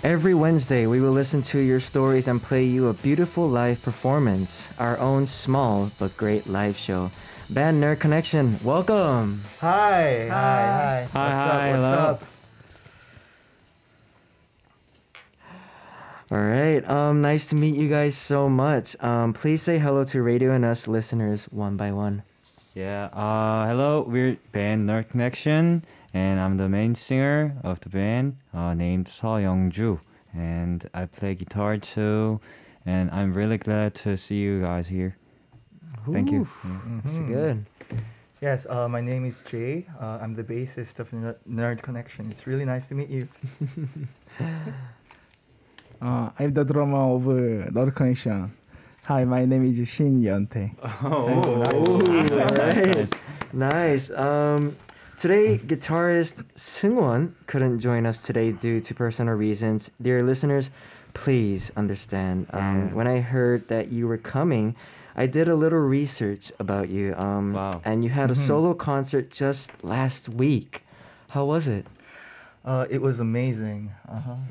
Every Wednesday, we will listen to your stories and play you a beautiful live performance, our own small but great live show. Band Nerd Connection, welcome! Hi! Hi! What's up? All right, nice to meet you guys so much. Please say hello to Radio and Us listeners one by one. Yeah, hello, we're band Nerd Connection, and I'm the main singer of the band, named Seo Young-ju, and I play guitar too, and I'm really glad to see you guys here. Thank you. That's good. Yes, my name is Jay. I'm the bassist of Nerd Connection. It's really nice to meet you. I'm the drummer of 너드커넥션. Hi, my name is Shin Yeontae. Nice. Today, guitarist Seungwon couldn't join us today due to personal reasons. Dear listeners, please understand. When I heard that you were coming, I did a little research about you. Wow. And you had a solo concert just last week. How was it? It was amazing.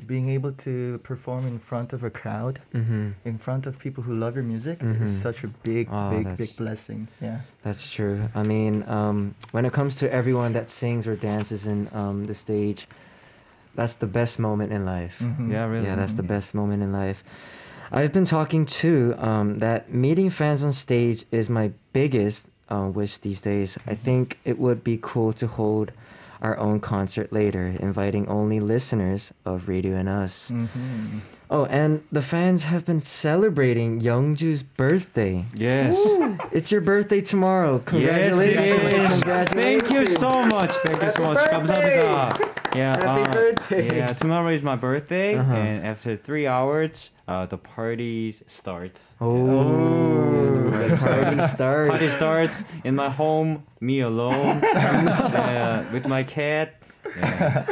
Being able to perform in front of a crowd, in front of people who love your music, is such a big blessing. Yeah. That's true. I mean, when it comes to everyone that sings or dances in the stage, that's the best moment in life. Yeah, really. Yeah, that's the best moment in life. I've been talking too that meeting fans on stage is my biggest wish these days. I think it would be cool to hold our own concert later, inviting only listeners of Radio and Us. Oh, and the fans have been celebrating Youngju's birthday. Yes. Woo! It's your birthday tomorrow. Congratulations. Yes, Congratulations. Thank you so much. Thank you so much. 감사합니다. Yeah, Happy birthday. Yeah, tomorrow is my birthday, and after 3 hours, the party starts. The party starts. Party starts in my home, me alone, with my cat. Yeah.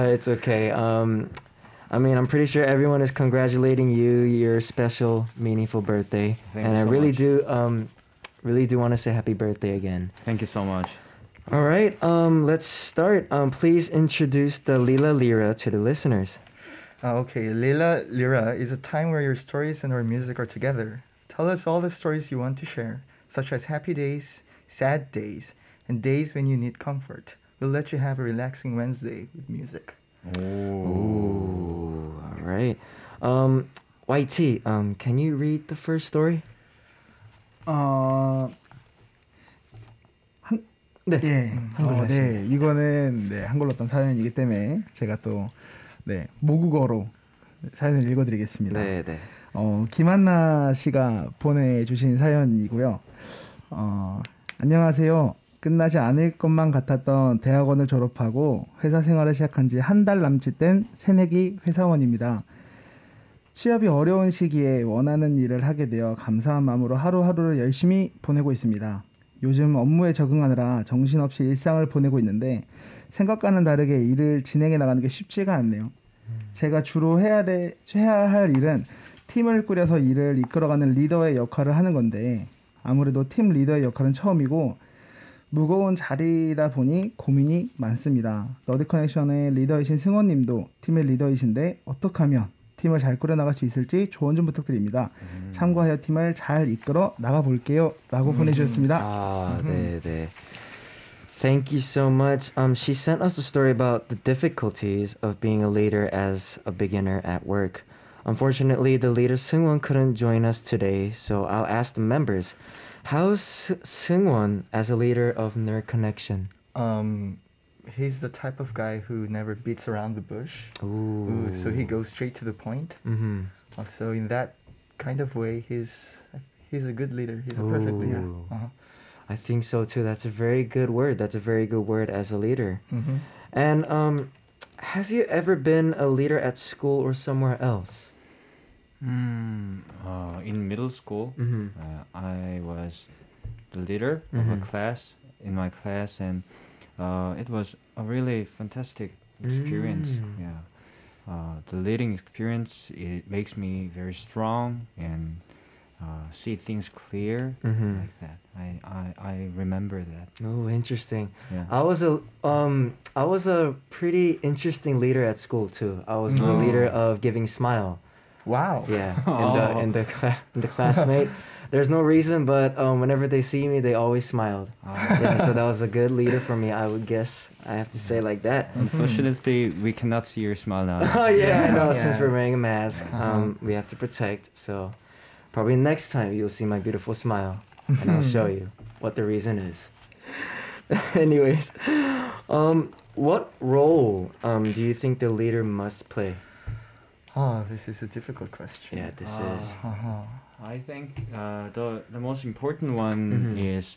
It's okay. I mean, I'm pretty sure everyone is congratulating you, your special, meaningful birthday. Thank and you I so really do want to say happy birthday again. Thank you so much. All right, let's start. Please introduce the Lila Lira to the listeners. Okay, Lila Lira is a time where your stories and our music are together. Tell us all the stories you want to share, such as happy days, sad days, and days when you need comfort. We'll let you have a relaxing Wednesday with music. Ooh, all right. YT, can you read the first story? 이거는 한글로 어떤 사연이기 때문에 제가 또 모국어로 사연을 읽어드리겠습니다. 네. 김한나 씨가 보내주신 사연이고요. 안녕하세요. 끝나지 않을 것만 같았던 대학원을 졸업하고 회사 생활을 시작한 지 한 달 남짓 된 새내기 회사원입니다. 취업이 어려운 시기에 원하는 일을 하게 되어 감사한 마음으로 하루하루를 열심히 보내고 있습니다. 요즘 업무에 적응하느라 정신없이 일상을 보내고 있는데 생각과는 다르게 일을 진행해 나가는 게 쉽지가 않네요. 제가 주로 해야 할 일은 팀을 꾸려서 일을 이끌어가는 리더의 역할을 하는 건데 아무래도 팀 리더의 역할은 처음이고 무거운 자리다 보니 고민이 많습니다. 너드커넥션의 리더이신 승원님도 팀의 리더이신데 어떻게 하면 팀을 잘 꾸려나갈 수 있을지 조언 좀 부탁드립니다. 참고하여 팀을 잘 이끌어 나가볼게요. 라고 보내주셨습니다. 네. Thank you so much. She sent us a story about the difficulties of being a leader as a beginner at work. Unfortunately, the leader Seungwon couldn't join us today, so I'll ask the members. How's Seungwon as a leader of Nerd Connection? He's the type of guy who never beats around the bush. Ooh. So he goes straight to the point. So in that kind of way, he's a good leader. He's a perfect leader. I think so too. That's a very good word. That's a very good word as a leader. And have you ever been a leader at school or somewhere else? In middle school, I was the leader of a class in my class, and it was a really fantastic experience. The leading experience, it makes me very strong, and see things clear, Mhm. like that. I remember that. Oh, interesting. Yeah. I was a pretty interesting leader at school too. I was the Oh. leader of giving smile. Wow. Yeah, Oh. in the classmate. There's no reason, but whenever they see me, they always smiled. Yeah, so that was a good leader for me. I would guess I have to say like that. Unfortunately, we cannot see your smile now. Oh yeah, I know. Yeah. Since we're wearing a mask, Uh-huh. we have to protect. So probably next time you'll see my beautiful smile, and I'll show you what the reason is. Anyways, what role do you think the leader must play? Oh, this is a difficult question. Yeah, this Ah. is. Uh-huh. I think the most important one Mhm. is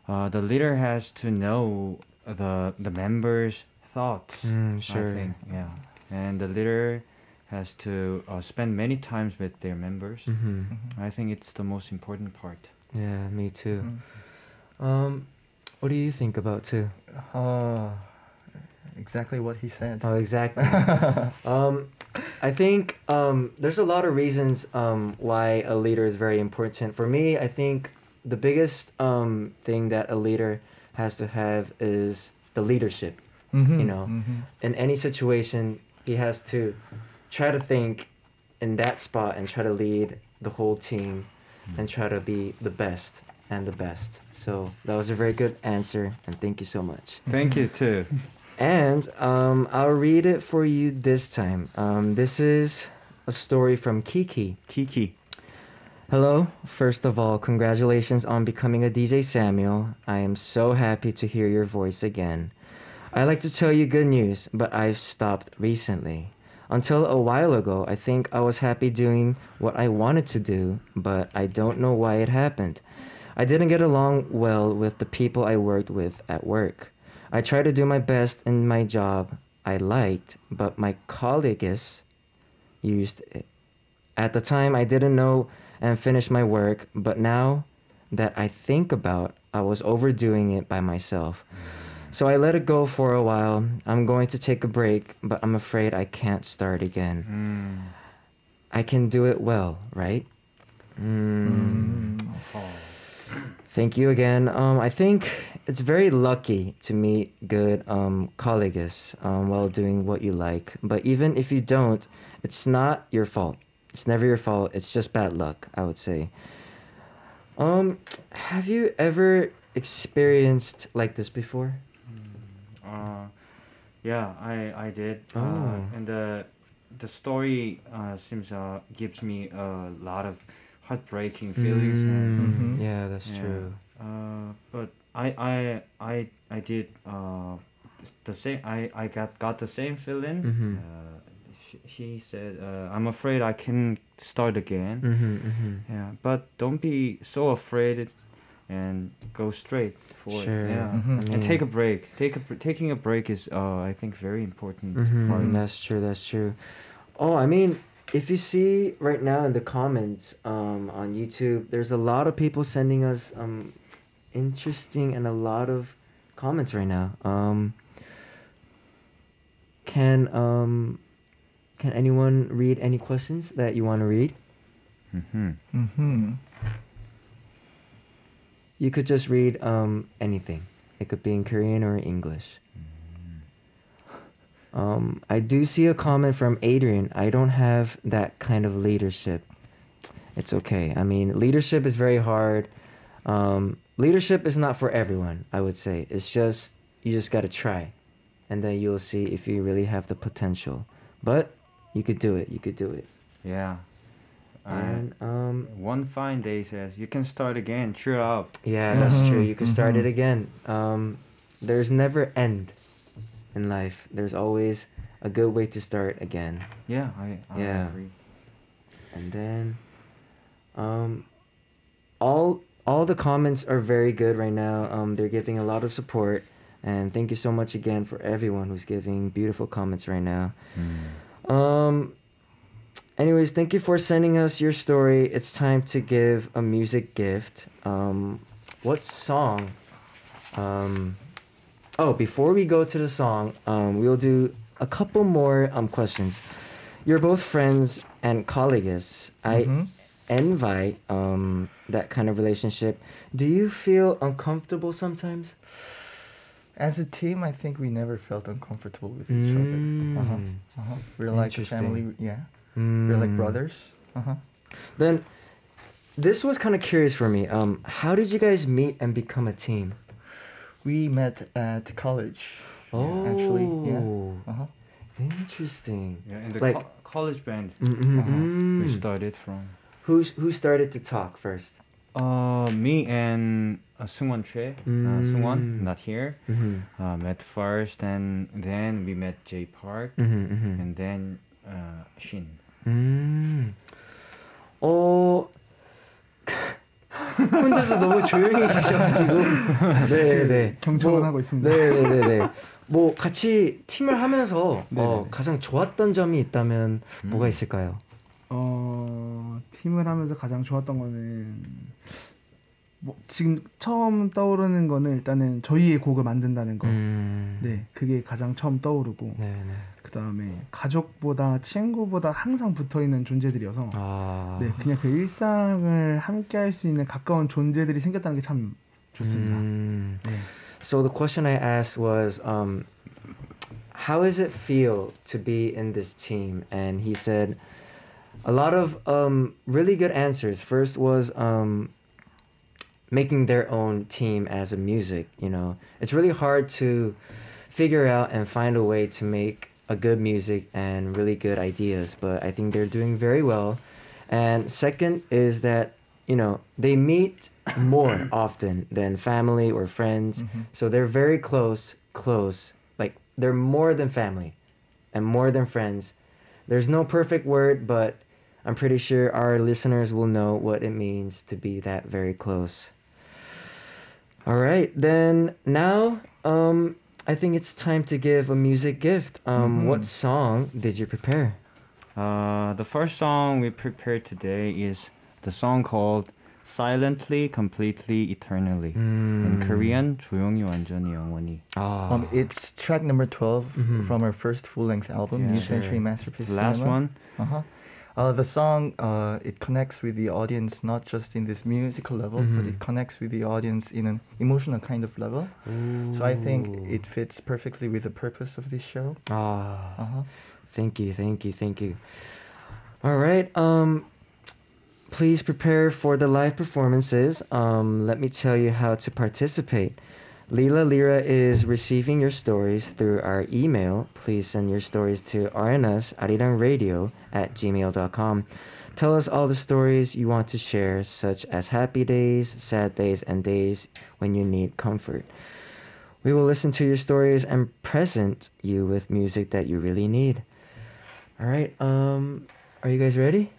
the leader has to know the members' thoughts. Sure. I think, yeah, and the leader has to spend many times with their members. Hmm. I think it's the most important part. Yeah, me too. Mm. What do you think about too? Exactly what he said. Oh, exactly. I think there's a lot of reasons why a leader is very important. For me, I think the biggest thing that a leader has to have is the leadership. Mhm, You know, mhm. in any situation, he has to try to think in that spot and try to lead the whole team and try to be the best and the best. So that was a very good answer, and thank you so much. Thank you too. And I'll read it for you this time. This is a story from Kiki. Kiki. Hello. First of all, congratulations on becoming a DJ Samuel. I am so happy to hear your voice again. I like to tell you good news, but I've stopped recently. Until a while ago, I think I was happy doing what I wanted to do, but I don't know why it happened. I didn't get along well with the people I worked with at work. I tried to do my best in my job I liked, but my colleagues used it. At the time, I didn't know and finished my work, but now that I think about, I was overdoing it by myself. So I let it go for a while. I'm going to take a break, but I'm afraid I can't start again. I can do it well, right? Thank you again. I think it's very lucky to meet good colleagues while doing what you like. But even if you don't, it's not your fault. It's never your fault. It's just bad luck, I would say. Have you ever experienced like this before? Yeah, I did. Oh. And the story seems gives me a lot of heartbreaking feelings. And, Yeah, that's yeah. true. But I did the same. I got the same feeling. Mhm. She said, "I'm afraid I can start again." Yeah, but don't be so afraid and go straight for Sure. it. Yeah, Mhm. and take a break. Taking a break is, I think, very important. part. That's true. That's true. Oh, I mean, if you see right now in the comments on YouTube, there's a lot of people sending us interesting and a lot of comments right now. Can anyone read any questions that you want to read? You could just read anything. It could be in Korean or English. I do see a comment from Adrian. I don't have that kind of leadership. It's okay. I mean, leadership is very hard. Leadership is not for everyone, I would say. It's just, you just got to try. And then you'll see if you really have the potential. But you could do it. You could do it. Yeah. And One fine day says you can start again. Cheer up. yeah, that's true. You can start it again. There's never end in life. There's always a good way to start again. Yeah, I Yeah. agree. And then all the comments are very good right now. They're giving a lot of support, and thank you so much again for everyone who's giving beautiful comments right now. Anyways, thank you for sending us your story. It's time to give a music gift. What song? Before we go to the song, we'll do a couple more questions. You're both friends and colleagues. envy that kind of relationship. Do you feel uncomfortable sometimes? As a team, I think we never felt uncomfortable with each other. We're like a family. Yeah, we're like brothers. Then this was kind of curious for me. How did you guys meet and become a team? We met at college. Oh, Actually, yeah. Interesting. Yeah, in the Like- college band we started from. Who started to talk first? Me and Sungwon Choi, Sungwon, not here, met first, and then we met Jay Park, and then Shin. 혼자서 너무 조용히 계셔가지고. 네네. 경청을 하고 있습니다. 네네네. 뭐 같이 팀을 하면서 네네네. 가장 좋았던 점이 있다면 뭐가 있을까요? 팀을 하면서 가장 좋았던 거는 뭐 지금 처음 떠오르는 거는 일단은 저희의 곡을 만든다는 거. 네, 그게 가장 처음 떠오르고. 네네. 그다음에 가족보다 친구보다 항상 붙어 있는 존재들이어서 아. 네, 그냥 그 일상을 함께 할 수 있는 가까운 존재들이 생겼다는 게 참 좋습니다. 네. So the question I asked was, how does it feel to be in this team? And he said a lot of really good answers. First was making their own team as a music. You know, it's really hard to figure out and find a way to make a good music and really good ideas. But I think they're doing very well. And second is that, you know, they meet more often than family or friends. So they're very close. Like they're more than family and more than friends. There's no perfect word, but I'm pretty sure our listeners will know what it means to be that very close. All right, then now I think it's time to give a music gift. What song did you prepare? The first song we prepared today is the song called Silently, Completely, Eternally. In Korean, 조용히 완전히 영원히. It's track number 12 from our first full-length album, Yeah, New sure. Century Masterpiece The last Cinema. one. The song, it connects with the audience not just in this musical level, but it connects with the audience in an emotional kind of level. So I think it fits perfectly with the purpose of this show. Thank you. All right, please prepare for the live performances. Let me tell you how to participate. Lila Lira is receiving your stories through our email. Please send your stories to rns@arirangradio@gmail.com. Tell us all the stories you want to share, such as happy days, sad days, and days when you need comfort. We will listen to your stories and present you with music that you really need. All right, are you guys ready?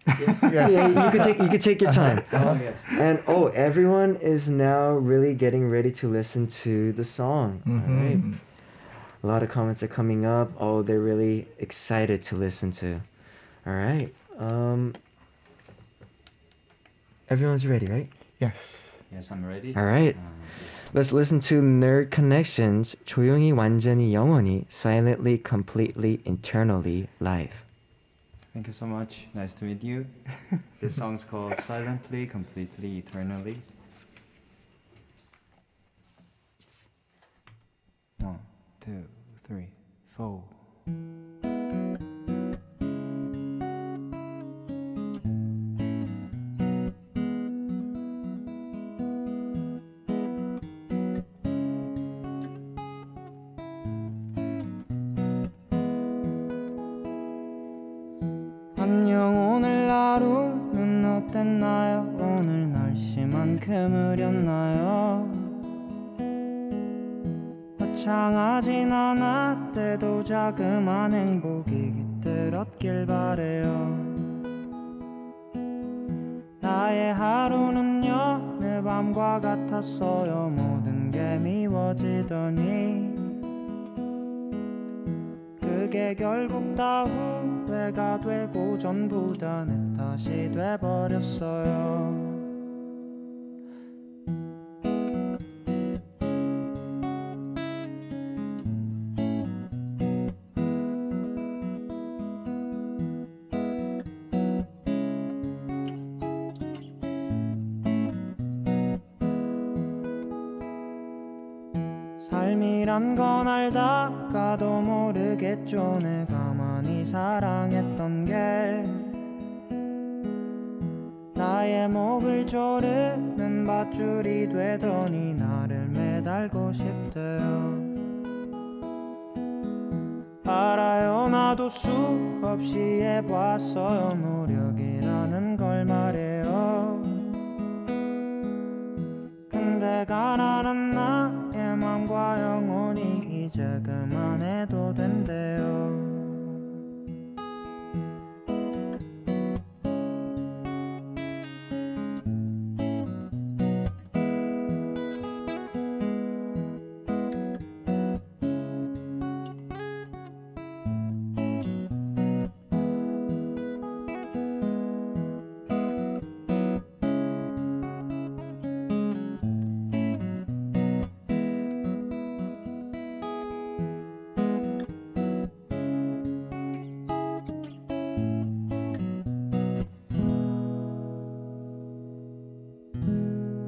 Yes. Yeah, you could take your time. Yes. And everyone is now really getting ready to listen to the song. All right. A lot of comments are coming up. Oh, they're really excited to listen to. All right. Everyone's ready, right? Yes. Yes, I'm ready. All right. Let's listen to Nerd Connections. 조용히 완전히 영원히, silently, completely, eternally, live. Thank you so much. Nice to meet you. This song's called Silently, Completely, Eternally. 1, 2, 3, 4. 안녕 오늘 하루는 어땠나요? 오늘 날씨만큼 흐렸나요? 화창하진 않았대도 자그만 행복이 깃들었길 바래요. 나의 하루는요 내 밤과 같았어요. 모든 게 미워지더니 그게 결국 다 후회가 되고 전부 다 내 탓이 돼버렸어요. 삶이란 건 알다가도 모르겠죠. 내가 많이 사랑했던 게 나의 목을 조르는 밧줄이 되더니 나를 매달고 싶대요. 알아요, 나도 수없이 해봤어요. 노력이라는 걸 말해요. 근데 가난한 나의 맘과 영혼이 이제 그만해도 된대요.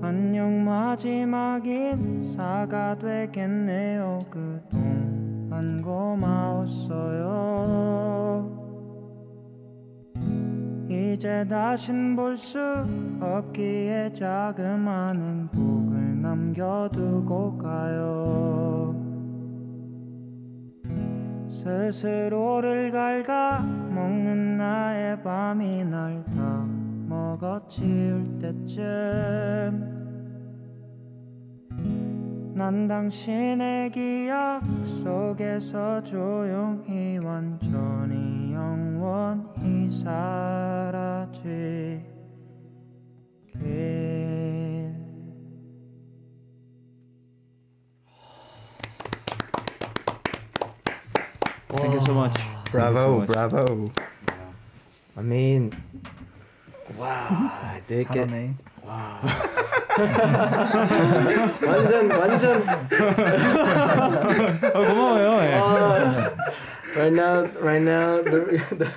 안녕 마지막 인사가 되겠네요. 그동안 고마웠어요. 이제 다신 볼 수 없기에 자그마한 행복을 남겨두고 가요. 스스로를 갉아먹는 나의 밤이 날 다 먹어치울 때쯤 난 당신의 기억 속에서 조용히 완전히 영원히 사라지길. Thank you so much. Bravo, bravo. I mean, wow, I did get. 잘하네. Wow. 완전. 고마워요. 예. Right now, the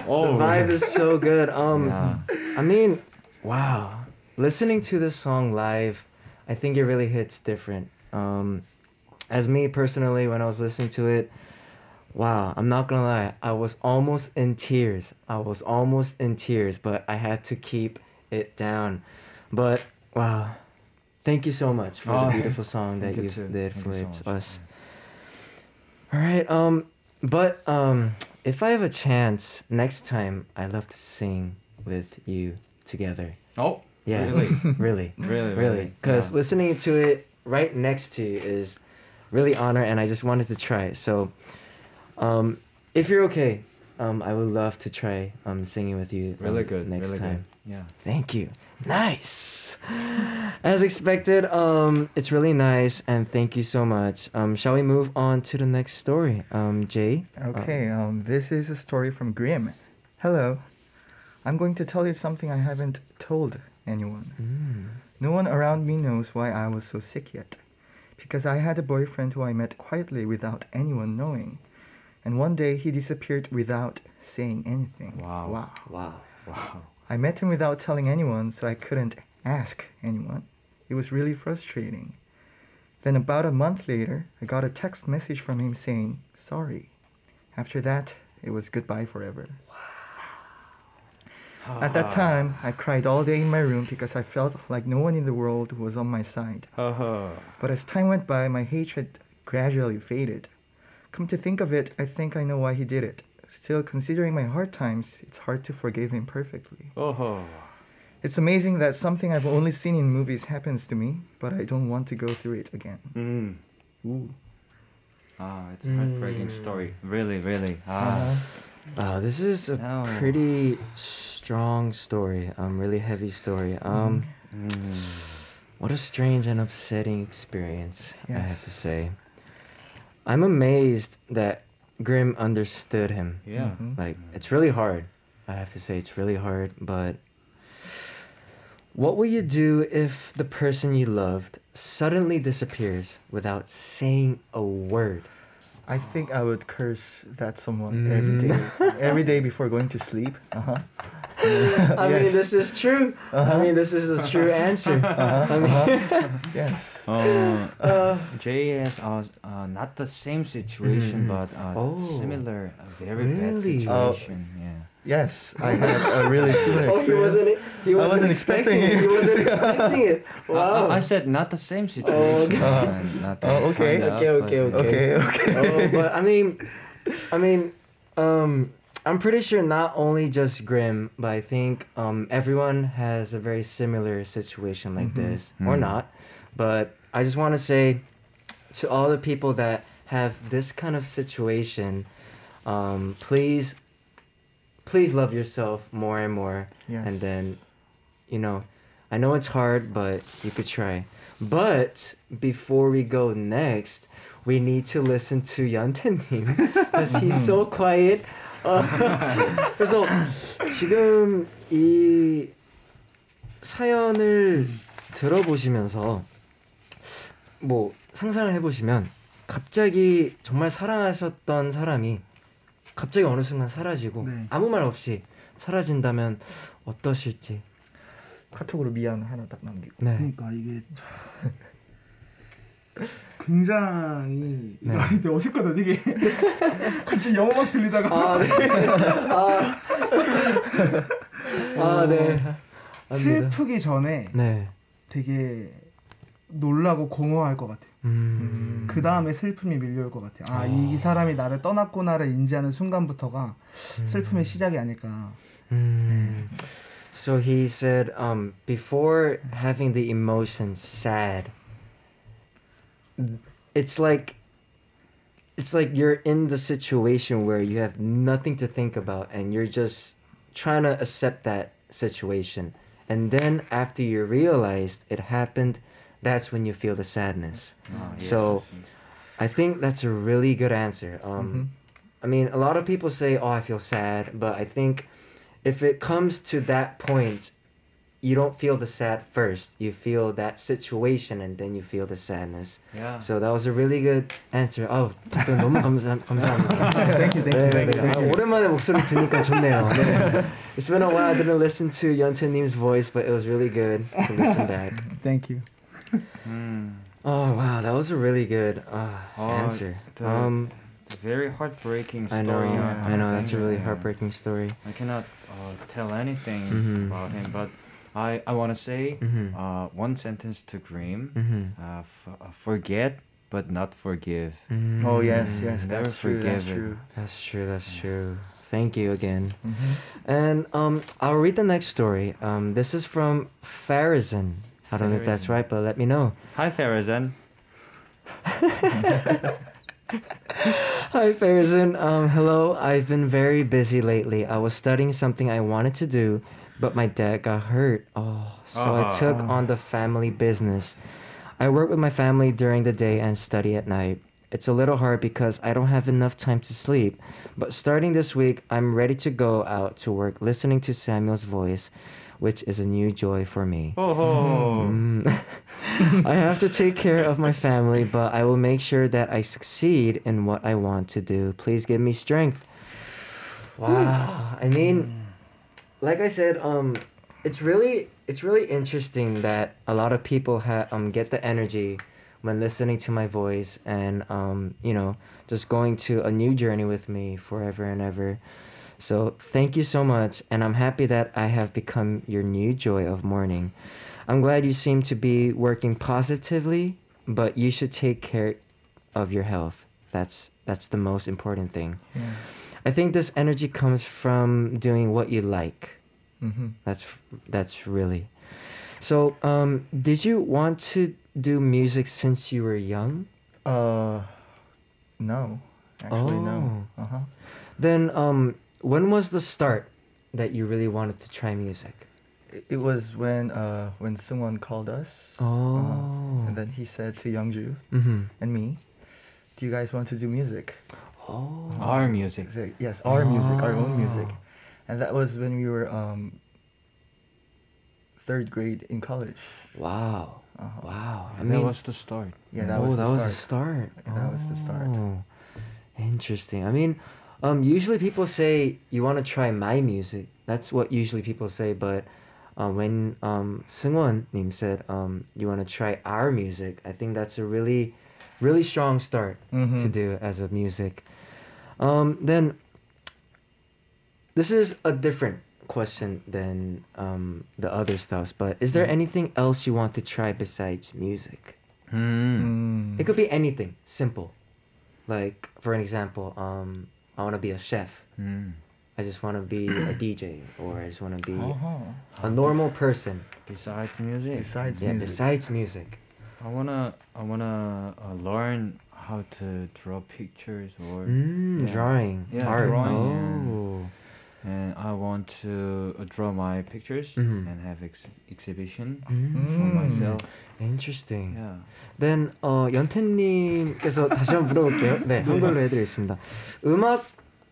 vibe is so good. Yeah. I mean, wow. Listening to this song live, I think it really hits different. As me personally, when I was listening to it, wow, I'm not gonna lie, I was almost in tears, but I had to keep it down. But wow, thank you so much for the beautiful song that you did for us. All right, but if I have a chance next time, I love to sing with you together. Oh, Yeah, really? really, because Yeah. listening to it right next to you is really honor, and I just wanted to try it. So, if you're okay, I would love to try singing with you. Really good. Next really time. Good. Yeah. Thank you. Nice. As expected, it's really nice, and thank you so much. Shall we move on to the next story? Jay. Okay, this is a story from Grimm. Hello. I'm going to tell you something I haven't told anyone. No one around me knows why I was so sick yet. Because I had a boyfriend who I met quietly without anyone knowing. And one day he disappeared without saying anything. Wow. Wow. I met him without telling anyone, so I couldn't ask anyone. It was really frustrating. Then about a month later, I got a text message from him saying, sorry. After that, it was goodbye forever. At that time, I cried all day in my room because I felt like no one in the world was on my side. But as time went by, my hatred gradually faded. Come to think of it, I think I know why he did it. Still, considering my hard times, it's hard to forgive him perfectly. It's amazing that something I've only seen in movies happens to me, but I don't want to go through it again. Ooh. It's a heartbreaking story. Really. Wow, this is a pretty strong story. Really heavy story. What a strange and upsetting experience, I have to say. I'm amazed that Grimm understood him. Yeah. Like, it's really hard. I have to say, it's really hard. But what will you do if the person you loved suddenly disappears without saying a word? I think I would curse that someone every day before going to sleep. Uh-huh. I mean, Yes. this is true. I mean, this is a true answer. I mean, Yes. Jay has not the same situation, but similar, very bad Really? situation. Yeah. Yes, I had a really similar oh, experience. he wasn't wasn't expecting expecting it. He you to wasn't say- expecting it. Wow. I said not the same situation. Not that okay. kind of, Okay, but, okay. Okay. Oh, but I mean, I'm pretty sure not only just Grim, but I think everyone has a very similar situation like this, or not. But I just want to say to all the people that have this kind of situation, please love yourself more and more. Yes. And then, I know it's hard, but you could try. But before we go next, we need to listen to 연태님 because he's so quiet. 그래서 지금 이 사연을 들어보시면서 뭐 상상을 해보시면 갑자기 정말 사랑하셨던 사람이 갑자기 어느 순간 사라지고 네. 아무 말 없이 사라진다면 어떠실지. 카톡으로 미안 하나 딱 남기고. 네. 그러니까 이게 굉장히 네. 되게 어색하다 되게 갑자기 영어 막 들리다가 네. 네. 압니다. 슬프기 전에 네. 되게 놀라고 공허할 것 같아요. 그 다음에 슬픔이 밀려올 것 같아요. 이 사람이 나를 떠났구나를 인지하는 순간부터가 슬픔의 시작이 아닐까. So he said, before having the emotion sad, it's like you're in the situation where you have nothing to think about and you're just trying to accept that situation. And then after you realized it happened, that's when you feel the sadness. So I think that's a really good answer. I mean, a lot of people say, oh, I feel sad, but I think if it comes to that point, you don't feel the sad first. You feel that situation and then you feel the sadness. Yeah. So that was a really good answer. 답변 너무 감사합니다. Thank you, thank you, thank you. 오랜만에 목소리 듣니까 좋네요. 네. It's been a while I didn't listen to 연태님's voice, but it was really good to listen back. Thank you. Oh wow, that was a really good answer. It's a very heartbreaking I story. know that's a really heartbreaking story. I cannot tell anything about him, but I want to say one sentence to Grim. Forget, but not forgive. Oh yes, yes, Never that's true. That's forgive it. true. That's true. Thank you again. And I'll read the next story. This is from Farazan. I don't know if that's right, but let me know. Hi, Farazan. Hi, Farazan. Hello. I've been very busy lately. I was studying something I wanted to do, but my dad got hurt. So I took on the family business. I work with my family during the day and study at night. It's a little hard because I don't have enough time to sleep. But starting this week, I'm ready to go out to work listening to Samuel's voice, which is a new joy for me. I have to take care of my family, but I will make sure that I succeed in what I want to do. Please give me strength. Wow. I mean, like I said, it's really interesting that a lot of people get the energy when listening to my voice and just going to a new journey with me forever and ever. So thank you so much, and I'm happy that I have become your new joy of morning. I'm glad you seem to be working positively, but you should take care of your health. That's the most important thing. Yeah. I think this energy comes from doing what you like. Mm-hmm. That's really. So, did you want to do music since you were young? No. Actually, no. Oh. Then, when was the start that you really wanted to try music? It was when someone called us. And then he said to Youngju and me, "Do you guys want to do music?" Our music. Yes, our music, our own music. And that was when we were third grade in college. Wow. Wow. That was the start. Yeah, that was the was the start. start. Yeah, that was the start. Interesting. I mean, usually people say you want to try my music. That's what usually people say. But when Seungwon 님 said you want to try our music, I think that's a really, really strong start to do as a music. Then this is a different question than the other stuffs. But is there anything else you want to try besides music? It could be anything simple. Like, for an example, I want to be a chef. I just want to be a DJ, or I just want to be a normal person. Besides music. Besides music. I wanna learn how to draw pictures or Drawing, Yeah, art. drawing, and I want to draw my pictures and have exhibition for myself. Interesting. Yeah. Then 연태님께서 다시 한번 물어볼게요. 네, 한글로 해드리겠습니다. 음악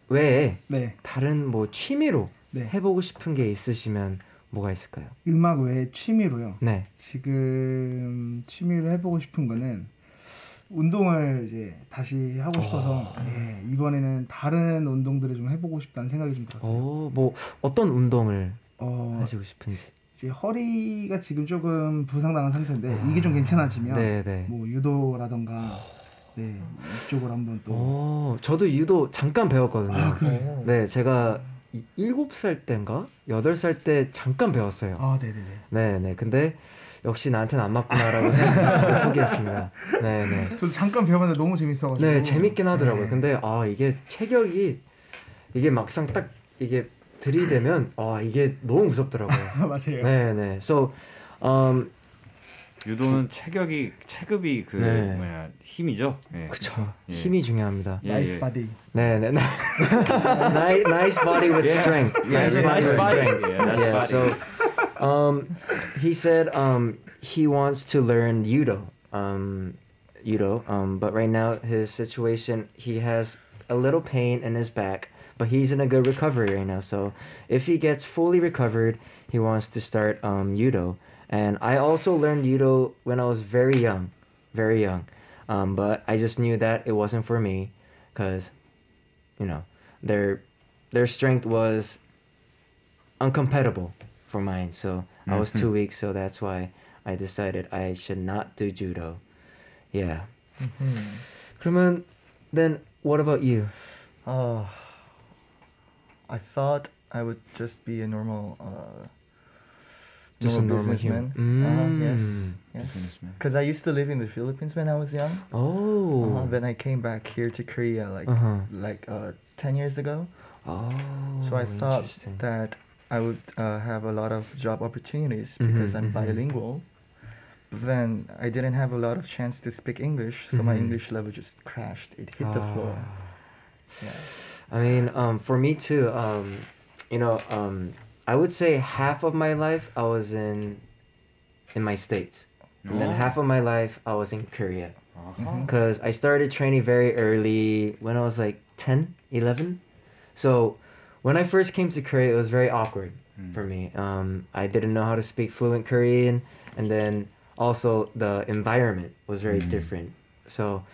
외에 네. 다른 뭐 취미로 네. 해보고 싶은 게 있으시면 뭐가 있을까요? 음악 외에 취미로요. 네. 지금 취미로 해보고 싶은 거는 운동을 이제 다시 하고 싶어서 예, 이번에는 다른 운동들을 좀 해보고 싶다는 생각이 좀 들었어요. 뭐 어떤 운동을 어, 하시고 싶은지. 이제 허리가 지금 조금 부상당한 상태인데 이게 좀 괜찮아지면 네. 뭐 유도라던가 네 이쪽으로 한번 또. 저도 유도 잠깐 배웠거든요. 아 그래요? 네, 제가 7살 때인가 8살 때 잠깐 배웠어요. 아 네네네. 네. 근데 역시 나한테는 안 맞구나라고 생각해서 포기했습니다. 네. 저도 잠깐 배워봤는데 너무 재밌어가지고. 네, 재밌긴 하더라고요. 네. 근데 이게 체격이 이게 막상 딱 이게 들이대면 이게 너무 무섭더라고요. 맞아요. 네. So, 유도는 체급이 그 네. 힘이죠. 예. 그쵸. 예. 힘이 중요합니다. 나이스 바디. 네. Nice body with strength. Yes, Nice nice body body. with strength. Yeah, nice Yeah. body. So, he said he wants to learn judo. But right now his situation, he has a little pain in his back, but he's in a good recovery right now. So if he gets fully recovered, he wants to start judo. And I also learned judo when I was very young. But I just knew that it wasn't for me, because their strength was incompatible for mine. So I was too weak, so that's why I decided I should not do judo. Yeah. 그러면 then what about you? I thought I would just be a normal Just a normal businessman. human. Yes. Businessman. Because I used to live in the Philippines when I was young. Oh. Then I came back here to Korea like 10 years ago. Oh. So I thought interesting. that I would have a lot of job opportunities because I'm bilingual. But then I didn't have a lot of chance to speak English, so my English level just crashed. It hit the floor. Yeah. I mean, for me too. I would say half of my life I was in my states, and then half of my life I was in Korea. Because I started training very early when I was like 10, 11. So when I first came to Korea, it was very awkward for me. I didn't know how to speak fluent Korean, and then also the environment was very different. So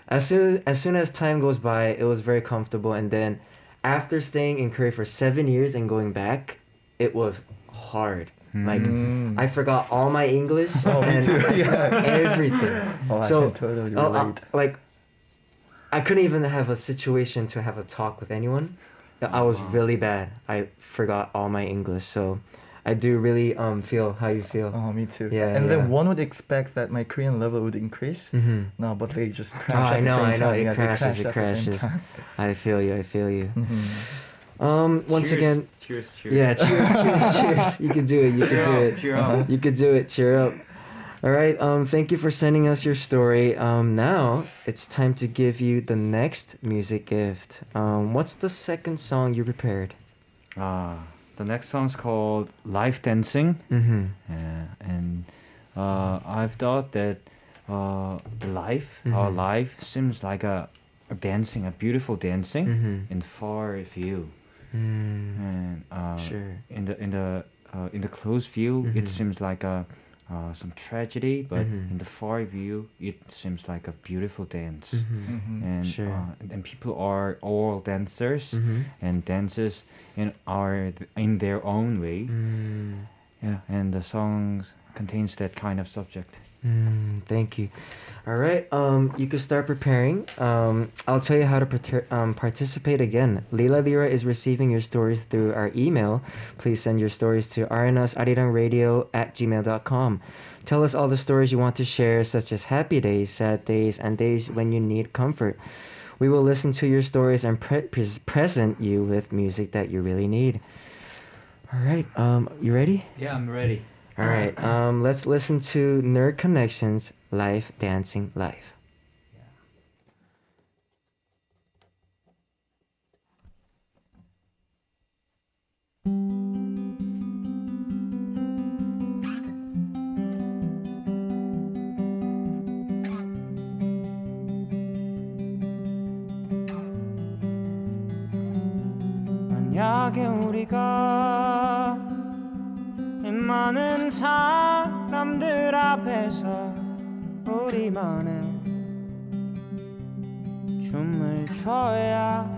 as soon as time goes by, it was very comfortable. And then after staying in Korea for 7 years and going back, it was hard. Like I forgot all my English and too. I forgot everything. I So can totally relate. I couldn't even have a situation to have a talk with anyone. I was really bad. I forgot all my English. So I do really feel how you feel. Oh, me too. Yeah, and yeah. then one would expect that my Korean level would increase. No, but they just crash I at the know, same I know. time. It Yeah, they crashes, crashed it at the same crashes. time. I feel you. Once again, cheers. yeah, cheers. You can do it. Cheer up. You could do it. Cheer up. All right. Thank you for sending us your story. Now it's time to give you the next music gift. What's the second song you prepared? The next song's called Life Dancing. And I've thought that our life seems like a dancing, a beautiful dancing in far view. And Sure. in the close view, it seems like a some tragedy, but in the far view, it seems like a beautiful dance. And Sure. and people are all dancers and dances in their own way. Yeah, and the songs contains that kind of subject. Thank you. All right, you can start preparing. I'll tell you how to participate again. Leila Lira is receiving your stories through our email. Please send your stories to arirang@gmail.com. Tell us all the stories you want to share, such as happy days, sad days, and days when you need comfort. We will listen to your stories and present you with music that you really need. All right, you ready? Yeah, I'm ready. All right, let's listen to Nerd Connections, Life Dancing Life. 만약에 우리가 이 많은 사람들 앞에서 우리만의 춤을 춰야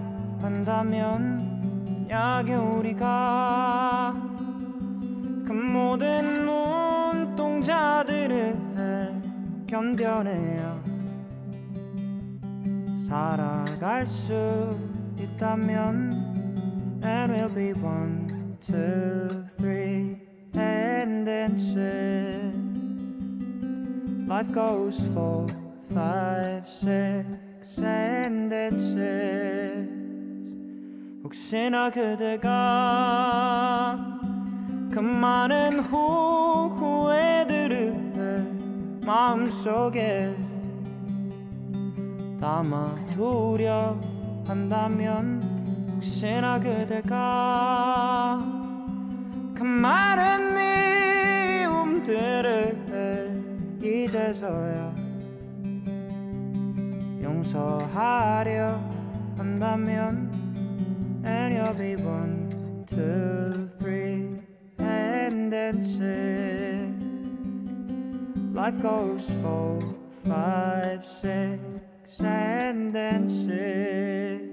한다면 만약에 우리가 그 모든 눈동자들을 견뎌내야 살아갈 수 있다면 And we'll be 1, 2, 3 and dancing. Life goes 4, 5, 6 and dances. 혹시나 그대가 그 많은 후회들을 마음속에 담아두려 한다면 혹시나 그대가 그 많은 미움들을 이제서야 용서하려 한다면 And you'll be 1, 2, 3 and dancing. Life goes 4, 5, 6 and dances.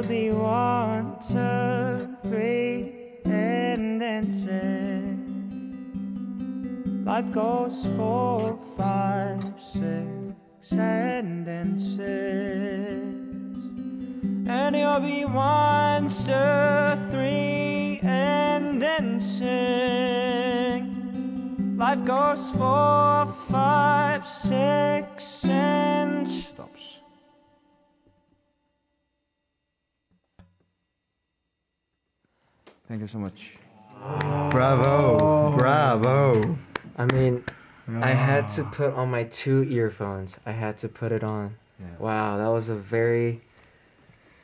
Be 1, 2, 3 and dancing. Life goes 4, 5, 6 and dances. And you'll be 1, 2, 3 and dancing. Life goes 4, 5, 6 and stops. Thank you so much. Bravo. Bravo. I mean, I had to put on my 2 earphones. I had to put it on. Yeah. Wow, that was a very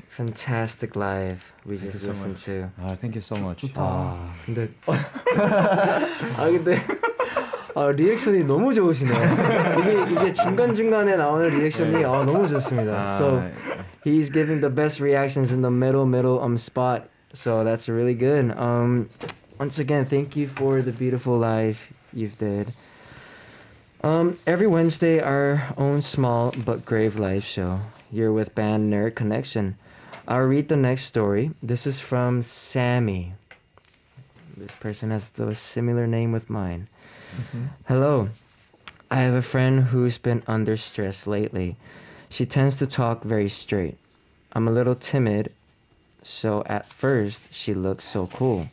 fantastic live we Thank just you so listened much. to. Thank you so much. 근데 근데 리액션이 너무 좋으시네요. 이게 중간중간에 나오는 리액션이 너무 좋습니다. So he's giving the best reactions in the middle spot. So that's really good. Once again, thank you for the beautiful live you've did. Every Wednesday, our own small but grave live show. You're with band Nerd Connection. I'll read the next story. This is from Sammy. This person has the similar name with mine. Hello. I have a friend who's been under stress lately. She tends to talk very straight. I'm a little timid, so at first she looks so cool.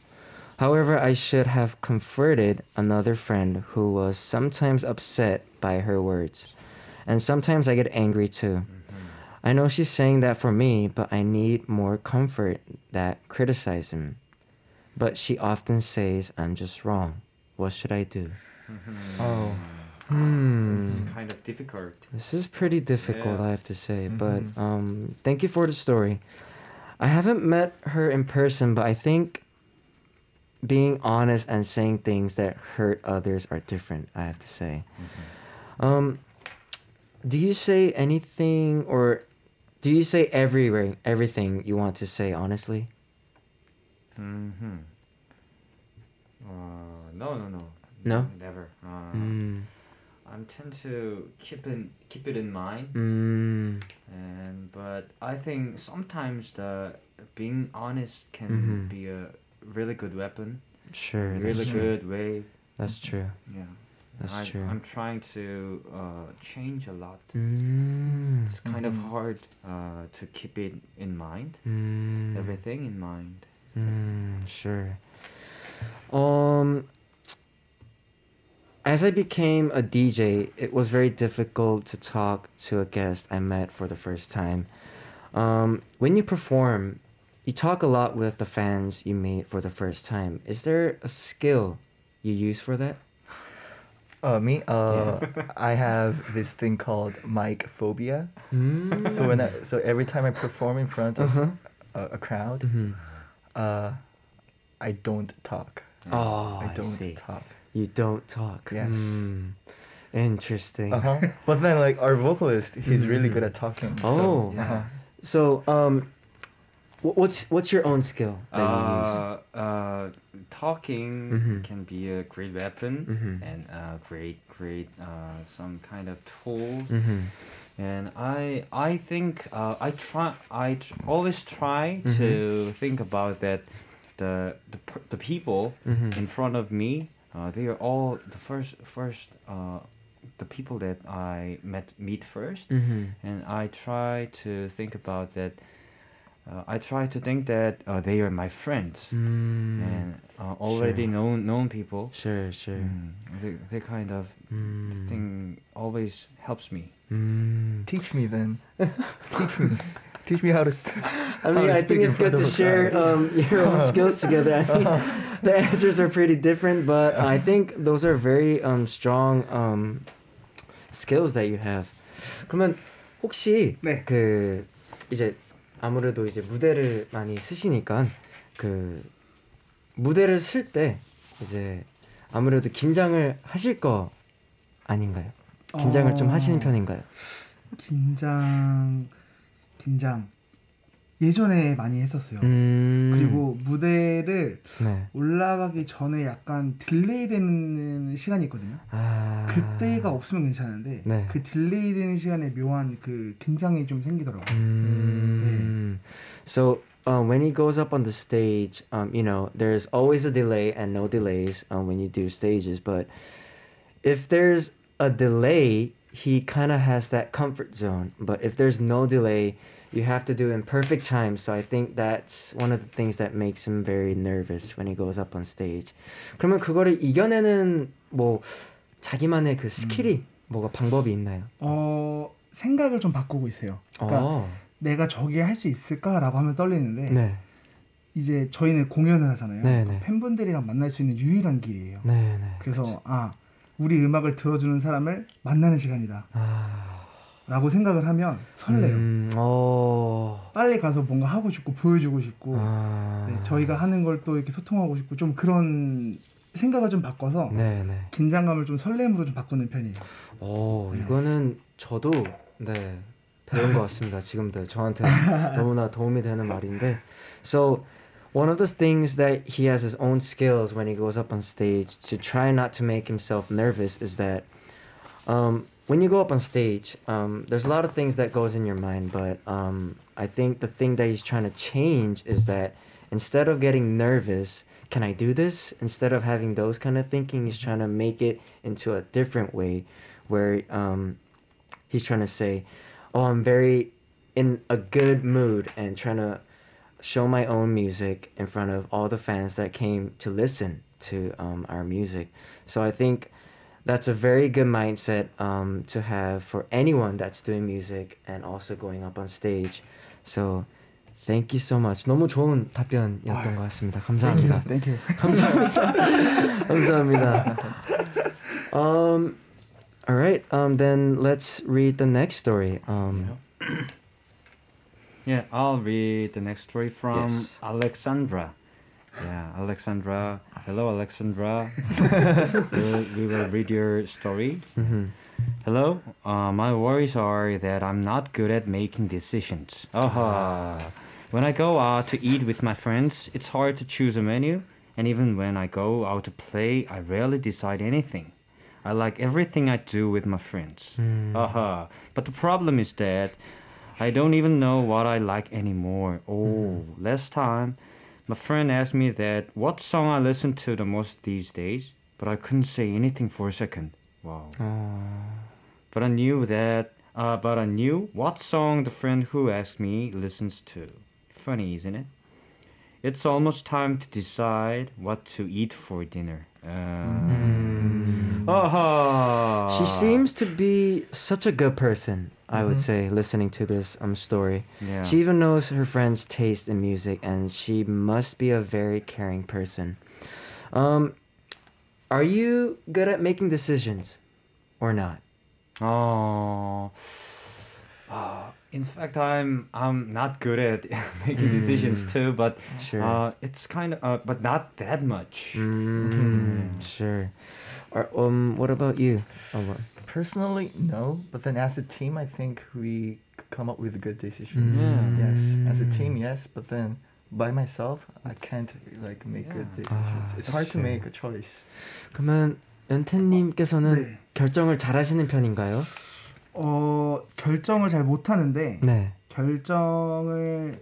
However, I should have comforted another friend who was sometimes upset by her words. And sometimes I get angry too. I know she's saying that for me, but I need more comfort than criticism. But she often says I'm just wrong. What should I do? Oh. It's kind of difficult. This is pretty difficult, Yeah. I have to say. But thank you for the story. I haven't met her in person, but I think being honest and saying things that hurt others are different, I have to say. Do you say anything, or do you say everything you want to say honestly? Mm-hmm. No, no, no. No? Never. Mm. I tend to keep it in mind, but I think sometimes the being honest can be a really good weapon, Sure, really that's true. good way. That's true. Yeah, That's true. I'm trying to change a lot. Mm. It's kind of hard to keep it in mind, everything in mind. Sure. As I became a DJ, it was very difficult to talk to a guest I met for the first time. When you perform, you talk a lot with the fans you meet for the first time. Is there a skill you use for that? Me? I have this thing called mic phobia. So every time I perform in front of a crowd, I don't talk. Oh, I don't see. talk. You don't talk. Yes. Interesting. But then, like, our vocalist, he's really good at talking. Oh. So, uh-huh. So, what's your own skill that you use? Talking can be a great weapon and great some kind of tool. And I think I always try to think about that the people in front of me, they are all the first the people that I meet first, and I try to think about that. I try to think that they are my friends and already known people. Sure. They kind of thing always helps me. Teach me then. Teach me how to. I mean, I think it's good to share your own skills together. I mean, the answers are pretty different, but I think those are very strong skills that you have. 그러면 혹시 네. 그 이제 아무래도 이제 무대를 많이 쓰시니까 그 무대를 쓸 때 이제 아무래도 긴장을 하실 거 아닌가요? 긴장을 좀 하시는 편인가요? 긴장 예전에 많이 했었어요. 그리고 무대를 네. 올라가기 전에 약간 딜레이 되는 시간이 있거든요. 그때가 없으면 괜찮은데 네. 그 딜레이 되는 시간에 묘한 그 긴장이 좀 생기더라고요. So when he goes up on the stage, you know, there's always a delay and no delays when you do stages. But if there's a delay, he kind of has that comfort zone. But if there's no delay, you have to do it in perfect time. So I think that's one of the things that makes him very nervous when he goes up on stage. 그러면 그거를 이겨내는 뭐 자기만의 그 스킬이 뭐가 방법이 있나요? 생각을 좀 바꾸고 있어요. 그러니까 내가 저기 할 수 있을까라고 하면 떨리는데 네. 이제 저희는 공연을 하잖아요. 네네. 팬분들이랑 만날 수 있는 유일한 길이에요. 네네. 그래서 그쵸. 우리 음악을 들어주는 사람을 만나는 시간이다. 라고 생각을 하면 설레요. 빨리 가서 뭔가 하고 싶고 보여주고 싶고 네, 저희가 하는 걸 또 이렇게 소통하고 싶고 좀 그런 생각을 좀 바꿔서 네네. 긴장감을 좀 설렘으로 좀 바꾸는 편이에요. 이거는 저도 네 배운 것 같습니다. 지금도 저한테 너무나 도움이 되는 말인데. So one of the things that he has his own skills when he goes up on stage to try not to make himself nervous is that when you go up on stage, there's a lot of things that goes in your mind, but I think the thing that he's trying to change is that instead of getting nervous, can I do this? Instead of having those kind of thinking, he's trying to make it into a different way where he's trying to say, I'm very in a good mood and trying to show my own music in front of all the fans that came to listen to our music. So I think that's a very good mindset to have for anyone that's doing music and also going up on stage. So Thank you so much. 너무 좋은 답변이었던 것 같습니다. 감사합니다. Thank you. 감사합니다. 감사합니다. All right. Then let's read the next story. Yeah, I'll read the next story from Yes. Alexandra. Yeah, Alexandra. Hello, Alexandra. we will read your story. Mhm. Hello. My worries are that I'm not good at making decisions. When I go out to eat with my friends, it's hard to choose a menu. And even when I go out to play, I rarely decide anything. I like everything I do with my friends. But the problem is that I don't even know what I like anymore. Last time, my friend asked me that what song I listen to the most these days, but I couldn't say anything for a second. Wow. But I knew what song the friend who asked me listens to. Funny, isn't it? It's almost time to decide what to eat for dinner. She seems to be such a good person, I would say, listening to this story. Yeah. She even knows her friend's taste in music, and she must be a very caring person. Are you good at making decisions or not? In fact, I'm not good at making decisions too, but Sure. it's kind of but not that much. Sure. What about you? Personally, no. But then as a team, I think we come up with good decisions. Yeah. Yes, as a team, yes. But then by myself, I can't like make good decisions. It's hard to sure. make a choice. 그러면 연태님께서는 결정을 잘하시는 편인가요? 결정을 잘 못하는데 네. 결정을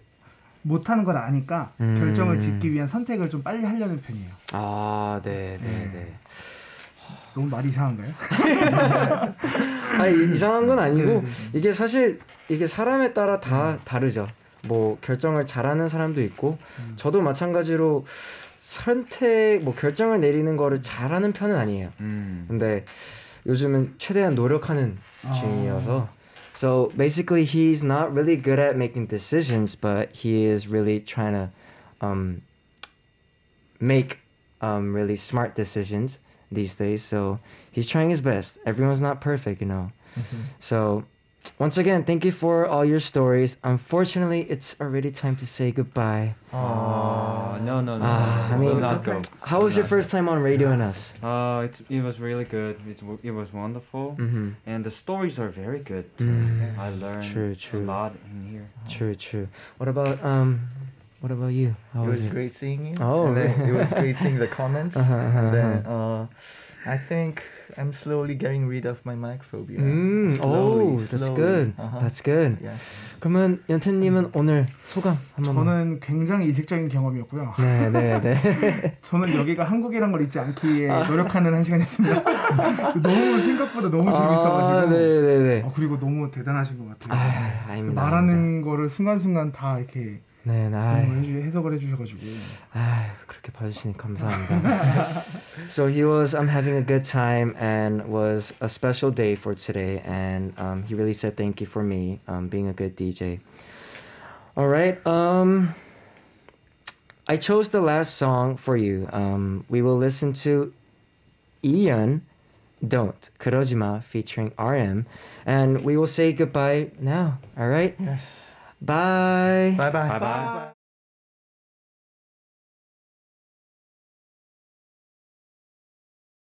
못하는 걸 아니까 결정을 짓기 위한 선택을 좀 빨리 하려는 편이에요. 아, 네, 네, 네. 너무 말이 이상한가요? 아니, 이상한 건 아니고 네. 이게 사실 이게 사람에 따라 다 다르죠. 뭐 결정을 잘하는 사람도 있고 저도 마찬가지로 결정을 내리는 거를 잘하는 편은 아니에요. 근데 요즘은 최대한 노력하는 중이어서 So basically he's not really good at making decisions, but he is really trying to make really smart decisions these days. So he's trying his best. Everyone's not perfect, you know. So once again, thank you for all your stories. Unfortunately, it's already time to say goodbye. No. I mean, will not go. How was your first time on Radio and Us? It was really good. It was wonderful, and the stories are very good. I learned True. a lot in here. True. What about you? How It was was it? great seeing you. Oh, and then really? it was great seeing the comments. And then I think I'm slowly getting rid of my mic phobia. Oh, that's good. That's good. Yes. 그러면 연태님은 오늘 소감 한번. 저는 굉장히 이색적인 경험이었고요. 네. 저는 여기가 한국이란 걸 잊지 않기 위해 노력하는 한 시간이었습니다. 너무 생각보다 너무 재밌어가지고. 네. 그리고 너무 대단하신 것 같아요. 아닙니다. 말하는 거를 순간순간 다 이렇게 네. 해석을 해주셔가지고. 그렇게 봐주시니 감사합니다. So I'm having a good time and was a special day for today, and he really said thank you for me being a good DJ. All right. I chose the last song for you. We will listen to Ian Don't 그러지마 featuring RM, and we will say goodbye now. All right. Yes. Bye. Bye. Bye.